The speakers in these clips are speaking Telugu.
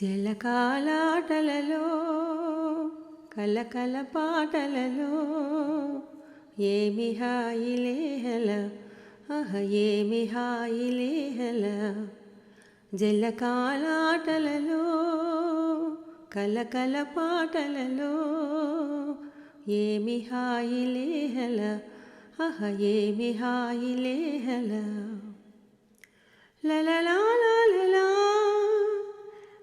జలకాలాటలలో కలకల పాటలలో ఏమి హాయిలేహల ఏమి హాయిలేహల జలకాలాటలలో కలకల పాటలలో ఏమి హాయిలేహల ఏమి హాయిలేహల లలలా లలలా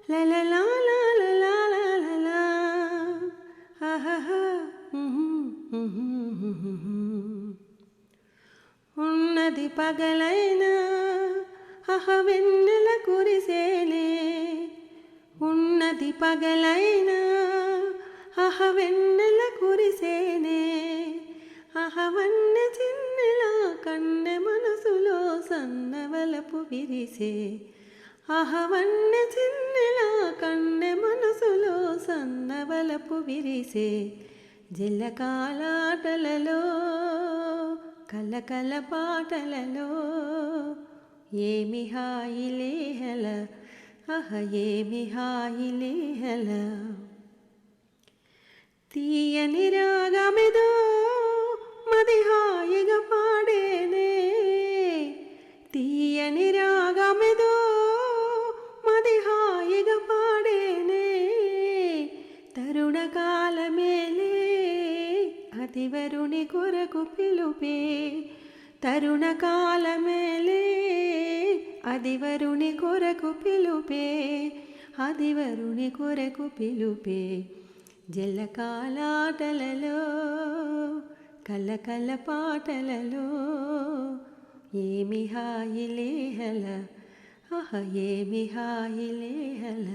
లలలా లలలా లలలా ఉన్నది పగలైనా వెన్నెల కురిసేలే ఉన్నది పగలైనా వెన్నెల కురిసేనే వన్నె చిన్నెలా కన్నె మనసులో సన్నవలపు విరిసే వన్నె చిన్నెలా కన్నె మనసులో సన్నవలపు విరిసే జలకాలాటలలో కలకల పాటలలో ఏమి హాయిలేహల ఏమి హాయిలేహల తీయని రాగమిదో మది హాయిగా పాడేనే తీయని రాగమిదో మది హాయిగా పాడేనే తరుణ కాలమేలే అతివరుని కొరకు పిలుపే తరుణ కాలమేలే అదివరుని కొరకు పిలుపే అదివరుని కొరకు పిలుపే జలకాలాటలలో కలకల పాటలలో ఏమి హాయిలేహల ఏమి హాయిలేహల